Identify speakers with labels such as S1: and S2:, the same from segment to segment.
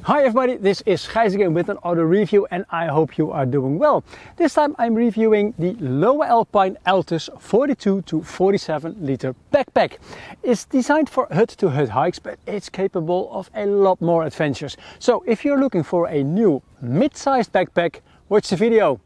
S1: Hi everybody, this is Gijs again with an auto review and I hope you are doing well. This time I'm reviewing the Lowe Alpine Altus 42 to 47 liter backpack. It's designed for hut-to-hut hikes, but it's capable of a lot more adventures. So if you're looking for a new mid-sized backpack, watch the video.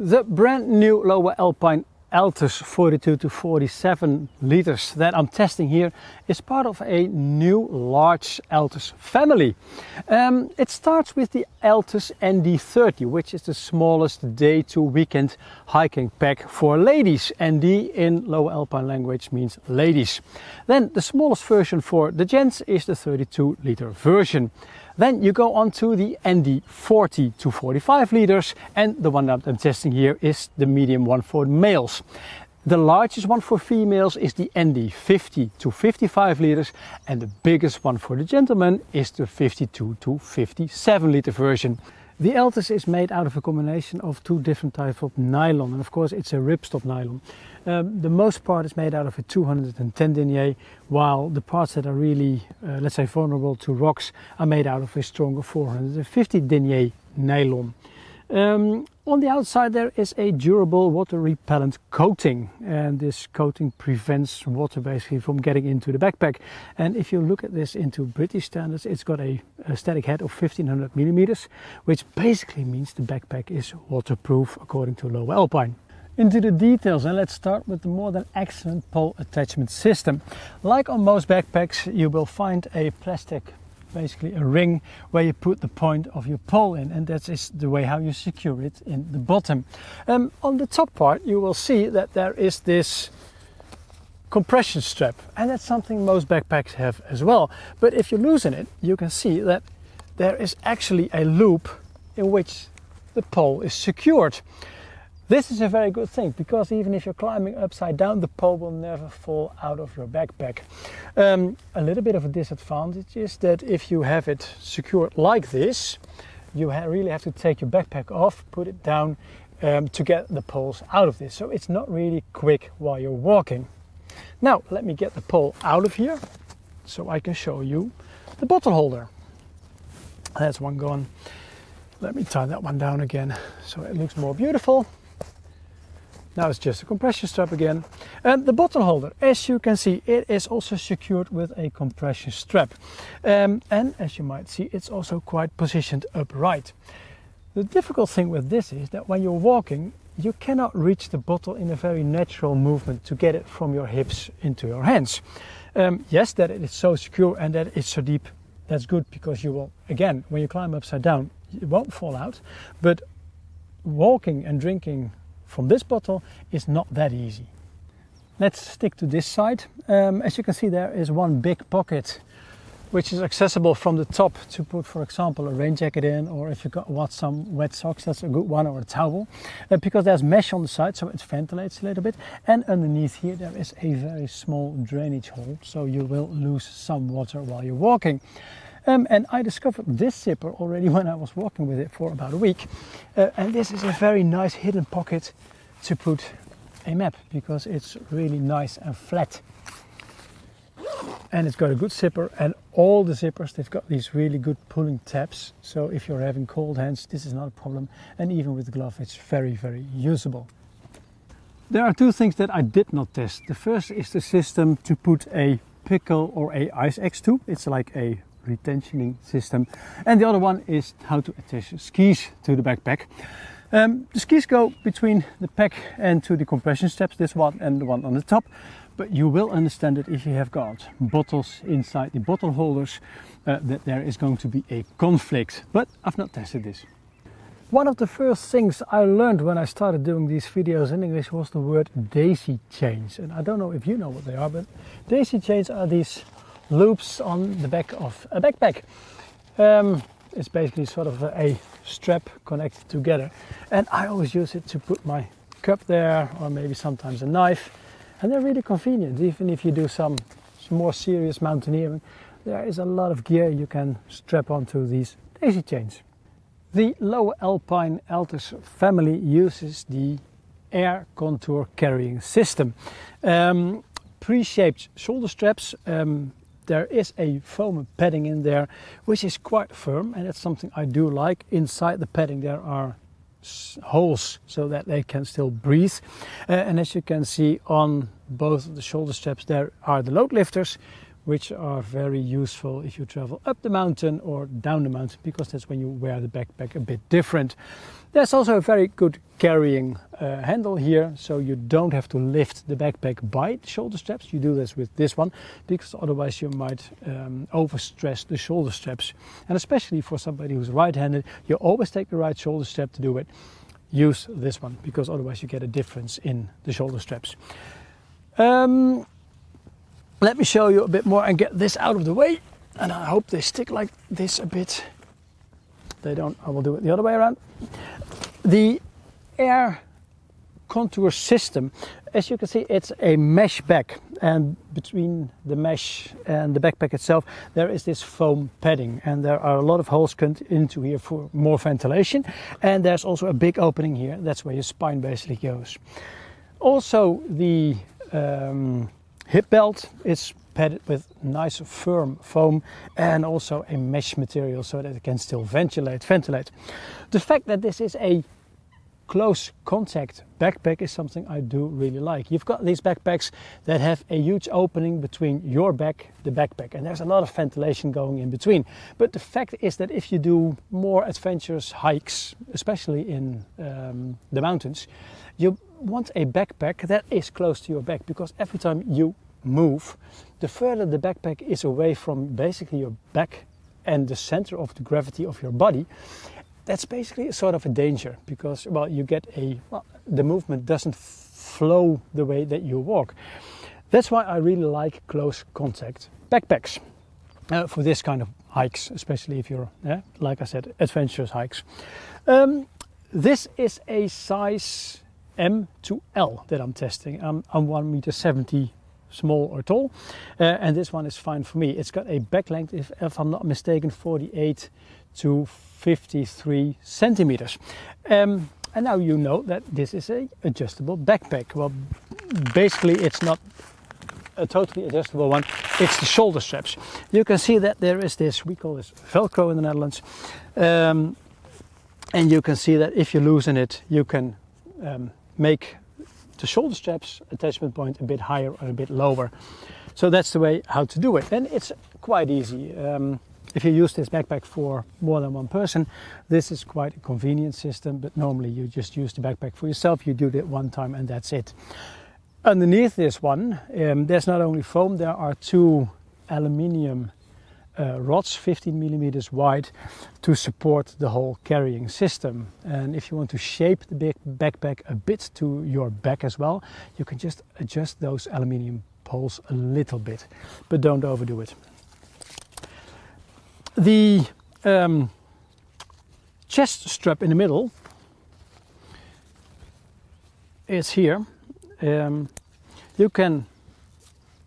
S1: The brand new Lowe Alpine Altus 42 to 47 liters that I'm testing here is part of a new large Altus family. It starts with the Altus ND30, which is the smallest day to weekend hiking pack for ladies. ND in Lowe Alpine language means ladies. Then the smallest version for the gents is the 32 liter version. Then you go on to the ND40 to 45 liters, and the one that I'm testing here is the medium one for males. The largest one for females is the ND50 to 55 liters, and the biggest one for the gentlemen is the 52 to 57 liter version. The Altus is made out of a combination of two different types of nylon, and of course it's a ripstop nylon. The most part is made out of a 210 denier, while the parts that are really, let's say, vulnerable to rocks are made out of a stronger 450 denier nylon. On the outside there is a durable water repellent coating, and this coating prevents water basically from getting into the backpack. And if you look at this into British standards, it's got a static head of 1500 millimeters, which basically means the backpack is waterproof according to Lowe Alpine. Into the details, and let's start with the more than excellent pole attachment system. Like on most backpacks, you will find a plastic, basically a ring where you put the point of your pole in, and that is the way how you secure it in the bottom. On the top part you will see that there is this compression strap, and that's something most backpacks have as well. But if you loosen it, you can see that there is actually a loop in which the pole is secured. This is a very good thing, because even if you're climbing upside down, the pole will never fall out of your backpack. A little bit of a disadvantage is that if you have it secured like this, you really have to take your backpack off, put it down to get the poles out of this. So it's not really quick while you're walking. Now let me get the pole out of here so I can show you the bottle holder. That's one gone. Let me tie that one down again so it looks more beautiful. Now it's just a compression strap again. And the bottle holder, as you can see, it is also secured with a compression strap. And as you might see, it's also quite positioned upright. The difficult thing with this is that when you're walking, you cannot reach the bottle in a very natural movement to get it from your hips into your hands. Yes, that it is so secure and that it's so deep, that's good, because you will, again, when you climb upside down, it won't fall out. But walking and drinking from this bottle is not that easy. Let's stick to this side. As you can see, there is one big pocket which is accessible from the top to put, for example, a rain jacket in, or if you want some wet socks, that's a good one, or a towel, because there's mesh on the side, so it ventilates a little bit. And underneath here there is a very small drainage hole, so you will lose some water while you're walking. And I discovered this zipper already when I was walking with it for about a week. And this is a very nice hidden pocket to put a map, because it's really nice and flat. And it's got a good zipper, and all the zippers, they've got these really good pulling tabs. So if you're having cold hands, this is not a problem. And even with the glove, it's very, very usable. There are two things that I did not test. The first is the system to put a pickle or a ice axe to. It's like a retentioning system. And the other one is how to attach skis to the backpack. The skis go between the pack and to the compression straps, this one and the one on the top. But you will understand that if you have got bottles inside the bottle holders, that there is going to be a conflict. But I've not tested this. One of the first things I learned when I started doing these videos in English was the word daisy chains. And I don't know if you know what they are, but daisy chains are these loops on the back of a backpack. It's basically sort of a strap connected together, and I always use it to put my cup there, or maybe sometimes a knife, and they're really convenient. Even if you do some more serious mountaineering, there is a lot of gear you can strap onto these daisy chains. The Lowe Alpine Altus family uses the air contour carrying system. Pre-shaped shoulder straps. There is a foam padding in there which is quite firm, and that's something I do like. Inside the padding there are holes so that they can still breathe, and as you can see on both of the shoulder straps there are the load lifters, which are very useful if you travel up the mountain or down the mountain, because that's when you wear the backpack a bit different. There's also a very good carrying handle here, so you don't have to lift the backpack by the shoulder straps. You do this with this one, because otherwise you might overstress the shoulder straps. And especially for somebody who's right-handed, you always take the right shoulder strap to do it. Use this one, because otherwise you get a difference in the shoulder straps. Let me show you a bit more and get this out of the way. And I hope they stick like this a bit. They don't, I will do it the other way around. The air contour system, as you can see, it's a mesh back, and between the mesh and the backpack itself there is this foam padding, and there are a lot of holes cut into here for more ventilation, and there's also a big opening here. That's where your spine basically goes. Also the hip belt is padded with nice firm foam and also a mesh material so that it can still ventilate. The fact that this is a close contact backpack is something I do really like. You've got these backpacks that have a huge opening between your back, the backpack, and there's a lot of ventilation going in between. But the fact is that if you do more adventurous hikes, especially in the mountains, you want a backpack that is close to your back, because every time you move, the further the backpack is away from basically your back and the center of the gravity of your body, that's basically a sort of a danger, because, well, you get the movement doesn't flow the way that you walk. That's why I really like close contact backpacks for this kind of hikes, especially if you're, like I said, adventurous hikes. This is a size M to L that I'm testing. I'm 1.70 meters small or tall, and this one is fine for me. It's got a back length, if I'm not mistaken, 48 to 53 centimeters. And now you know that this is a adjustable backpack. Well, basically it's not a totally adjustable one, it's the shoulder straps. You can see that there is this, we call this Velcro in the Netherlands, and you can see that if you loosen it, you can make the shoulder straps attachment point a bit higher or a bit lower. So that's the way how to do it, and it's quite easy. If you use this backpack for more than one person, this is quite a convenient system, but normally you just use the backpack for yourself. You do that one time and that's it. Underneath this one, there's not only foam, there are two aluminium rods, 15 millimeters wide, to support the whole carrying system. And if you want to shape the big backpack a bit to your back as well, you can just adjust those aluminium poles a little bit, but don't overdo it. The chest strap in the middle is here. You can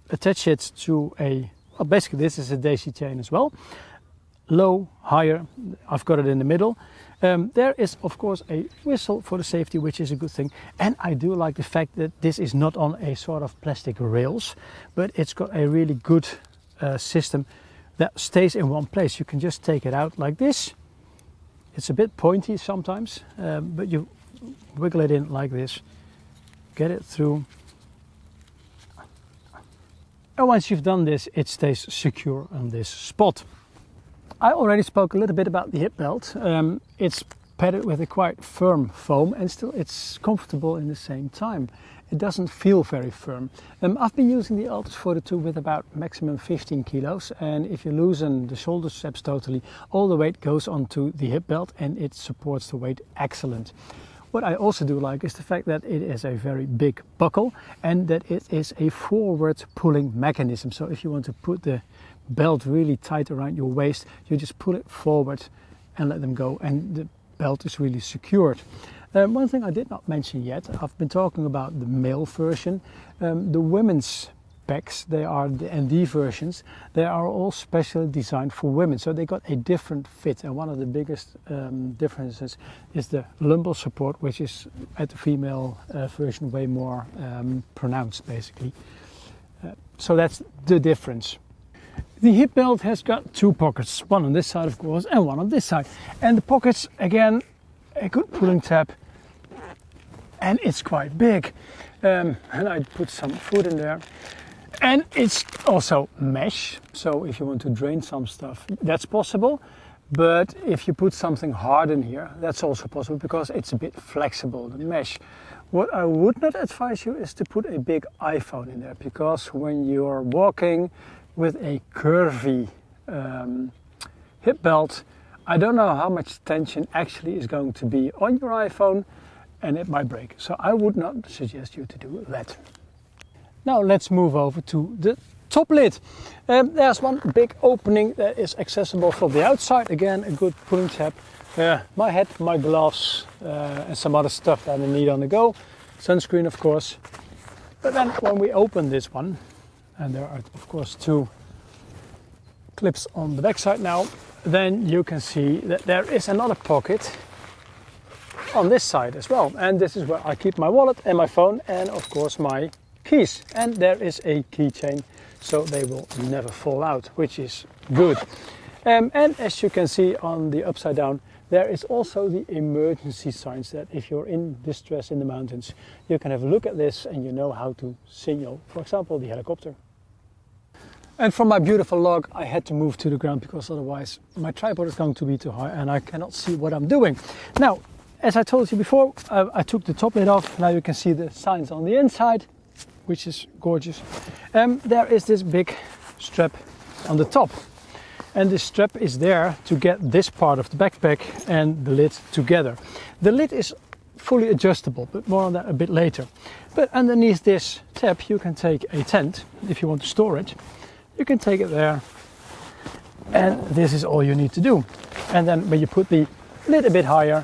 S1: attach it to well, basically this is a daisy chain as well. Low, higher, I've got it in the middle. There is of course a whistle for the safety, which is a good thing. And I do like the fact that this is not on a sort of plastic rails, but it's got a really good system that stays in one place. You can just take it out like this. It's a bit pointy sometimes, but you wiggle it in like this, get it through, and once you've done this, it stays secure on this spot. I already spoke a little bit about the hip belt. It's padded with a quite firm foam, and still it's comfortable in the same time. It doesn't feel very firm. I've been using the Altus 42 with about maximum 15 kilos, and if you loosen the shoulder straps totally, all the weight goes onto the hip belt and it supports the weight excellent. What I also do like is the fact that it is a very big buckle and that it is a forward pulling mechanism. So if you want to put the belt really tight around your waist, you just pull it forward and let them go, and the belt is really secured. One thing I did not mention yet, I've been talking about the male version. The women's backpacks, they are the ND versions, they are all specially designed for women, so they got a different fit. And one of the biggest differences is the lumbar support, which is at the female version way more pronounced basically. So that's the difference. The hip belt has got two pockets, one on this side of course and one on this side. And the pockets, again, a good pulling tab, and it's quite big. And I put some food in there. And it's also mesh, so if you want to drain some stuff, that's possible. But if you put something hard in here, that's also possible because it's a bit flexible, the mesh. What I would not advise you is to put a big iPhone in there, because when you're walking with a curvy hip belt, I don't know how much tension actually is going to be on your iPhone, and it might break. So I would not suggest you to do that. Now let's move over to the top lid. There's one big opening that is accessible from the outside. Again, a good pulling tab. My hat, my gloves, and some other stuff that I need on the go. Sunscreen, of course. But then when we open this one, and there are of course two clips on the back side now, then you can see that there is another pocket on this side as well. And this is where I keep my wallet and my phone and of course my keys. And there is a keychain, so they will never fall out, which is good. And as you can see on the upside down, there is also the emergency signs that if you're in distress in the mountains, you can have a look at this and you know how to signal, for example, the helicopter. And from my beautiful log, I had to move to the ground because otherwise my tripod is going to be too high and I cannot see what I'm doing. Now, as I told you before, I took the top lid off. Now you can see the signs on the inside, which is gorgeous. There is this big strap on the top. And this strap is there to get this part of the backpack and the lid together. The lid is fully adjustable, but more on that a bit later. But underneath this tab you can take a tent if you want to store it. You can take it there, and this is all you need to do. And then when you put the lid a bit higher,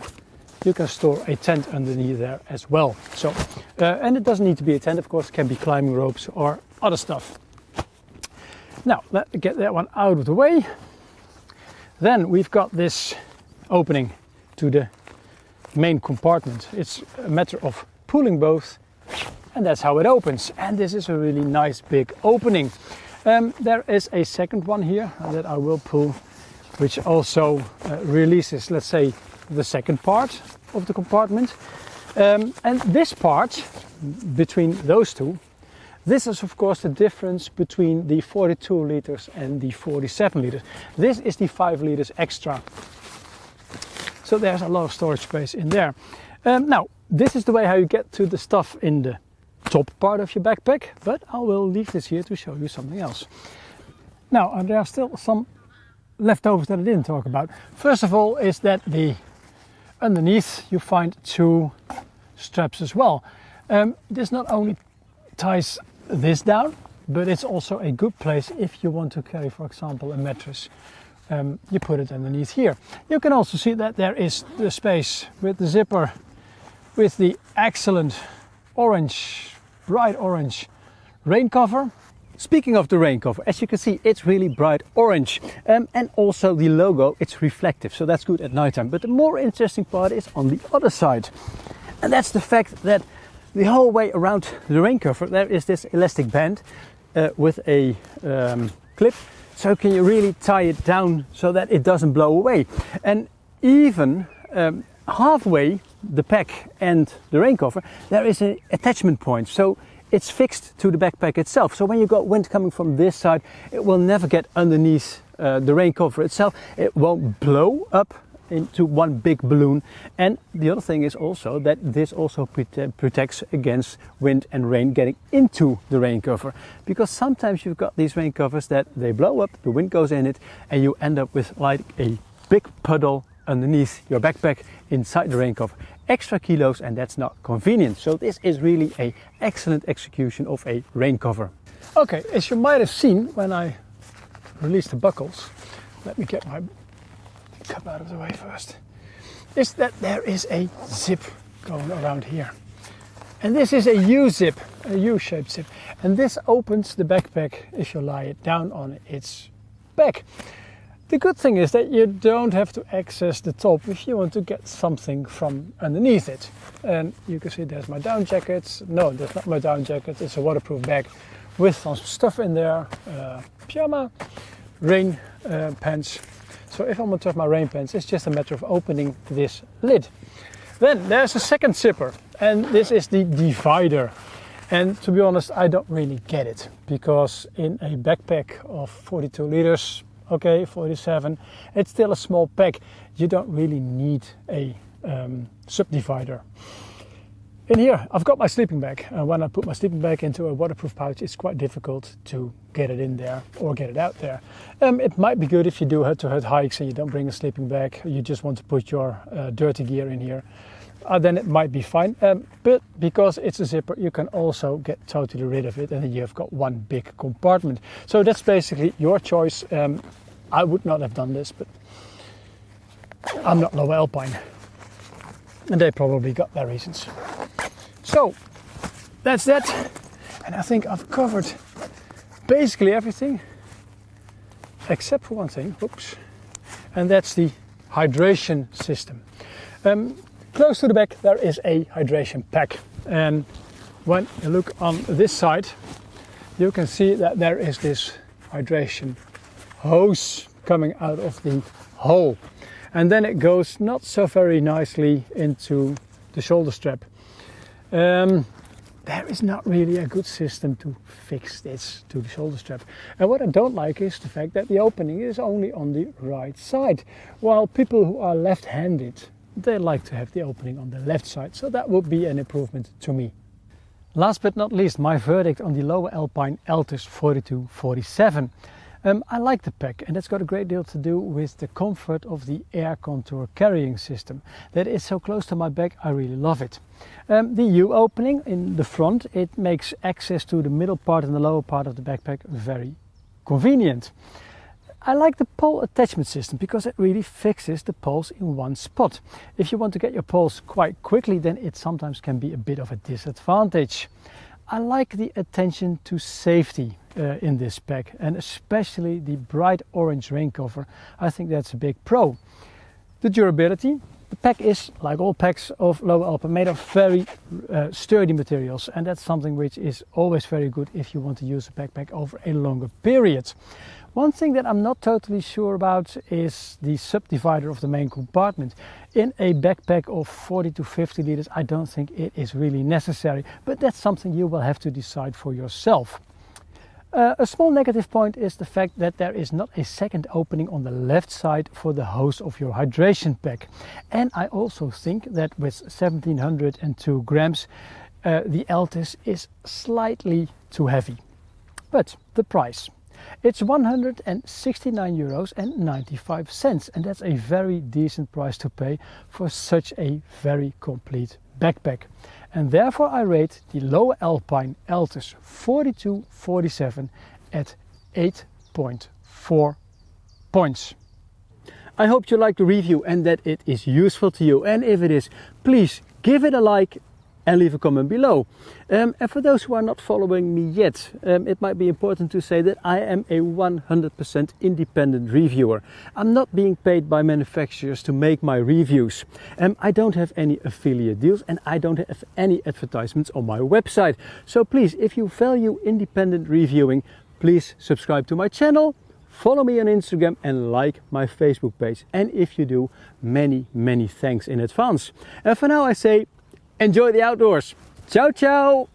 S1: you can store a tent underneath there as well. So, and it doesn't need to be a tent, of course, it can be climbing ropes or other stuff. Now, let's get that one out of the way. Then we've got this opening to the main compartment. It's a matter of pulling both, and that's how it opens. And this is a really nice big opening. There is a second one here that I will pull, which also releases, let's say, the second part of the compartment. And this part, between those two, this is of course the difference between the 42 liters and the 47 liters. This is the 5 liters extra. So there's a lot of storage space in there. Now, this is the way how you get to the stuff in the top part of your backpack, but I will leave this here to show you something else. Now, there are still some leftovers that I didn't talk about. First of all is that underneath you find two straps as well. This not only ties this down, but it's also a good place if you want to carry, for example, a mattress. You put it underneath here. You can also see that there is the space with the zipper with the excellent orange, bright orange rain cover. Speaking of the rain cover, as you can see, it's really bright orange. And also the logo, it's reflective, so that's good at nighttime. But the more interesting part is on the other side. And that's the fact that the whole way around the rain cover, there is this elastic band with a clip. So can you really tie it down so that it doesn't blow away. And even halfway the pack and the rain cover, there is an attachment point. So it's fixed to the backpack itself. So when you got wind coming from this side, it will never get underneath the rain cover itself. It won't blow up into one big balloon. And the other thing is also that this also protects against wind and rain getting into the rain cover, because sometimes you've got these rain covers that they blow up, the wind goes in it, and you end up with like a big puddle underneath your backpack inside the rain cover. Extra kilos, and that's not convenient. So this is really an excellent execution of a rain cover. Okay, as you might have seen when I released the buckles, let me get my cup out of the way first, is that there is a zip going around here. And this is a U-zip, a U-shaped zip. And this opens the backpack if you lie it down on its back. The good thing is that you don't have to access the top if you want to get something from underneath it. And you can see there's my down jacket. No, that's not my down jacket. It's a waterproof bag with some stuff in there. Pyjama, rain pants. So if I want to have my rain pants, it's just a matter of opening this lid. Then there's a second zipper, and this is the divider. And to be honest, I don't really get it, because in a backpack of 42 liters, okay, 47, it's still a small pack. You don't really need a subdivider. In here, I've got my sleeping bag, and when I put my sleeping bag into a waterproof pouch, it's quite difficult to get it in there or get it out there. It might be good if you do head-to-head hikes and you don't bring a sleeping bag, you just want to put your dirty gear in here, then it might be fine. But because it's a zipper, you can also get totally rid of it, and then you've got one big compartment. So that's basically your choice. I would not have done this, but I'm not Lowe Alpine, and they probably got their reasons. So that's that, and I think I've covered basically everything except for one thing, oops, and that's the hydration system. Close to the back there is a hydration pack, and when you look on this side you can see that there is this hydration hose coming out of the hole, and then it goes not so very nicely into the shoulder strap. There is not really a good system to fix this to the shoulder strap. And what I don't like is the fact that the opening is only on the right side, while people who are left-handed, they like to have the opening on the left side. So that would be an improvement to me. Last but not least, my verdict on the Lowe Alpine Altus 4247. I like the pack, and that's got a great deal to do with the comfort of the air contour carrying system. That is so close to my back, I really love it. The U opening in the front, it makes access to the middle part and the lower part of the backpack very convenient. I like the pole attachment system because it really fixes the poles in one spot. If you want to get your poles quite quickly, then it sometimes can be a bit of a disadvantage. I like the attention to safety in this pack, and especially the bright orange rain cover. I think that's a big pro. The durability. The pack is, like all packs of Lowe Alpine, made of very sturdy materials, and that's something which is always very good if you want to use a backpack over a longer period. One thing that I'm not totally sure about is the subdivider of the main compartment. In a backpack of 40 to 50 liters, I don't think it is really necessary, but that's something you will have to decide for yourself. A small negative point is the fact that there is not a second opening on the left side for the hose of your hydration pack. And I also think that with 1702 grams, the Altus is slightly too heavy. But the price. It's €169.95, and that's a very decent price to pay for such a very complete backpack. And therefore I rate the Lowe Alpine Altus 4247 at 8.4 points. I hope you like the review and that it is useful to you, and if it is, please give it a like and leave a comment below. And for those who are not following me yet, it might be important to say that I am a 100% independent reviewer. I'm not being paid by manufacturers to make my reviews. I don't have any affiliate deals, and I don't have any advertisements on my website. So please, if you value independent reviewing, please subscribe to my channel, follow me on Instagram and like my Facebook page. And if you do, many thanks in advance. And for now I say, enjoy the outdoors. Ciao, ciao.